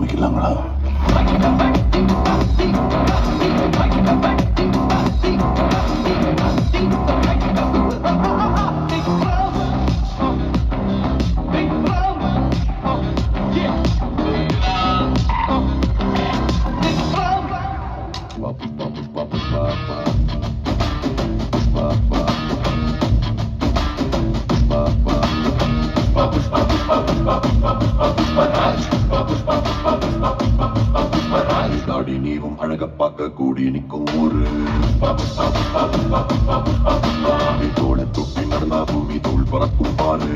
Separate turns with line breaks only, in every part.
ஆரம்பிக்கலாங்களா? தாடி நீவும் அழக பார்க்க கூடி நிற்கும் ஊரு தோட தொட்டி நடந்தா பூமி தூள் பறக்கும் பாரு.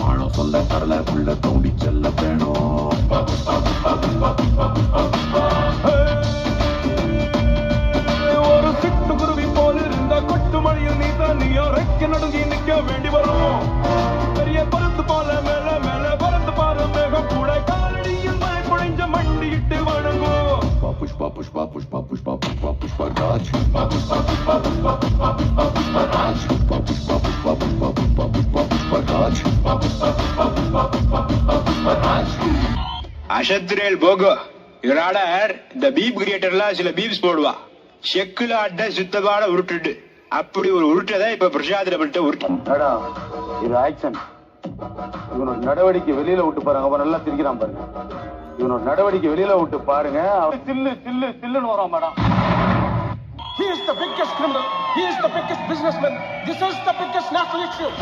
ஆழம் சொல்ல கடலை உள்ள தோண்டி செல்ல வேணும்.
ஒரு சிட்டுக்குருவி போல இருந்த கொட்டு மழையில் நீ தண்ணியோ ரெக்க நடுங்கி நிற்க வேண்டி வரும். பெரிய பருந்து போல மேல மேல பறந்து பாரு மேகம் கூட காலடியில் மழை குழைஞ்ச மண்டியிட்டு வணங்கும்.
புஷ்பா புஷ்பா புஷ்பா புஷ்பா புஷ்பா புஷ்பா ராஜ் புஷ்பா புஷ்பா புஷ்பா புஷ்பா புஷ்பா புஷ்பா ராஜ் புஷ்பா புஷ்பா புஷ்பா புஷ்பா புஷ்பா புஷ்பா புஷ்பா ராஜ் புஷ்பா புஷ்பா புஷ்பா புஷ்பா புஷ்பா புஷ்பா புஷ்பா ராஜ்.
அசத்திரேல் போகோ யுவர் ஆர்டர். இந்த பீப் கிரியேட்டர்லாம் சில பீப்ஸ் போடுவா. செக்குல அட்டை சுத்தமான உருட்டுட்டு அப்படி ஒரு உருட்டதான் இப்ப பிரசாதில பண்ணிட்டு உருட்டு.
இது ஆக்சன். இவனோட நடவடிக்கை வெளியில விட்டு பாருங்க. அவன் நல்லா திரிக்கிறான் பாருங்க. இவனோட நடவடிக்கை வெளியில விட்டு பாருங்க. அவன் சில்லு சில்லு சில்லுன்னு வரான் madam.
He is the biggest criminal. He is the biggest businessman. This is the biggest national issue.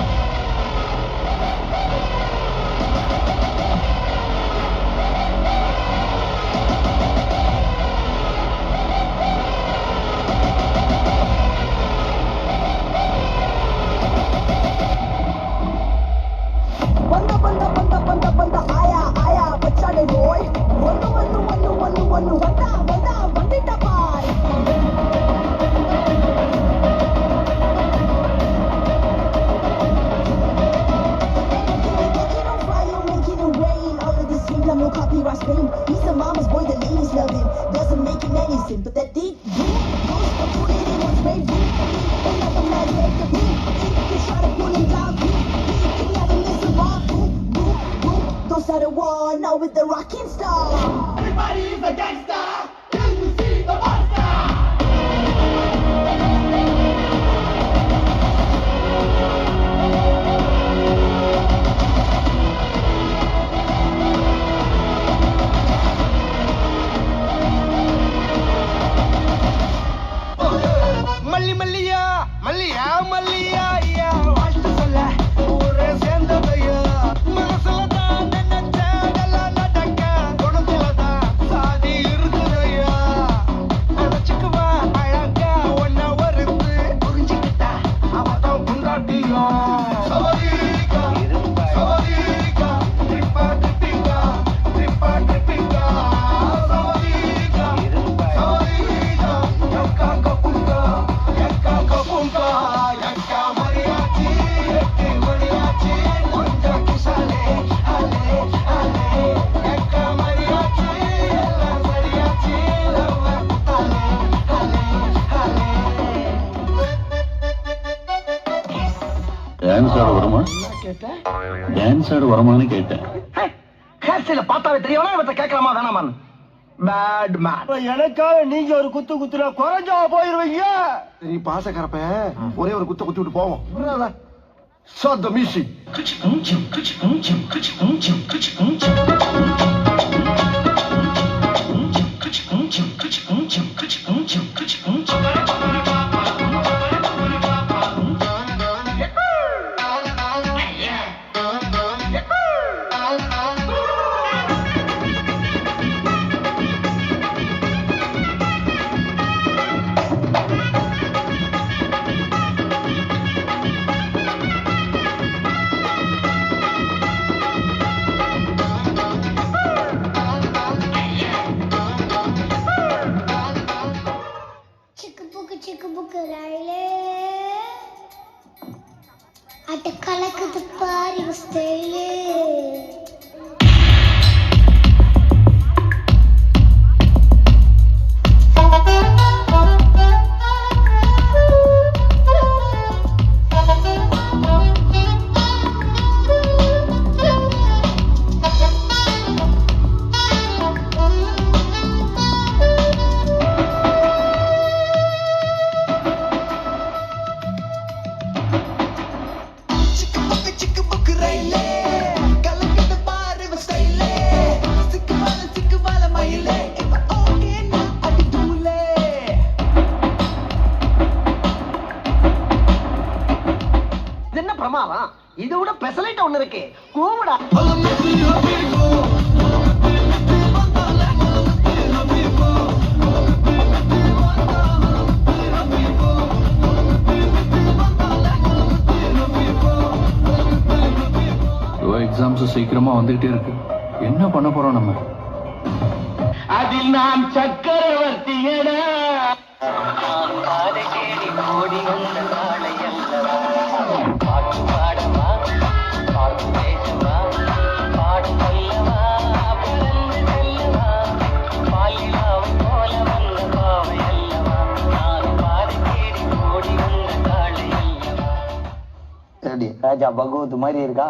No copyright scream. He's the mama's boy, the ladies love him. Doesn't make him anything, but that deep boom goes to put it in one's grave. Another man take the beat. You try to pull him down, he can never miss a mark. Boom, boom, boom. Those are the war now with the rockin' star. Everybody is a gangster. Till we see the monster.
மல்லி மல்லியா மல்லியா மல்லியா ஐயா வாழ்த்து சொல்ல ஊரே சேர்ந்ததையா. மனசுல தான் நினைச்சதெல்லாம் நடக்க குணத்துல தான் சாதி இருக்குதையா. அழைச்சுக்குவா அழகா ஒன்ன வருது புரிஞ்சுக்கிட்டா அவதான் குண்டாட்டியா. சவரிக்கா சவரிக்கா ட்ரிப்பா ட்ரிப்பிங்கா ட்ரிப்பா ட்ரிப்பிங்கா சவரிக்கா சவரிக்கா யக்கா கப்புங்கா யக்கா கப்புங்கா யக்கா மரியாச்சி எட்டு மரியாச்சி கொஞ்சம் கிசாலே அலே அலே யக்கா மரியாச்சி எல்லாம் சரியாச்சி லவ் குத்தாலே அலே அலே.
டான்ஸ் ஆட வருமா? டான்ஸ் ஆட வருமானு கேட்டேன்.
ஹேர்ஸ்டைல பார்த்தாவே தெரியவனா இவற்றை கேட்கலாமா வேணாமான்னு. Bad man.
எனக்காக நீங்க ஒரு குத்து குத்துனா குறைஞ்சா போயிருவீங்க.
நீ பாசக்கரப்ப ஒரே ஒரு குத்த குத்தி விட்டு போவோம். சாத் the music.
Chick book raile. At the kalakut party style.
குமாரம், இது விட பெசலைட் ஒண்ணு இருக்கு, கூவுடா.
எக்ஸாம்ஸ் சீக்கிரமா வந்துகிட்டே இருக்கு. என்ன பண்ண போறோம் நம்ம?
அதில் நான் சக்கரவர்த்தியடா.
ராஜா பகவத் மாதிரி இருக்கா?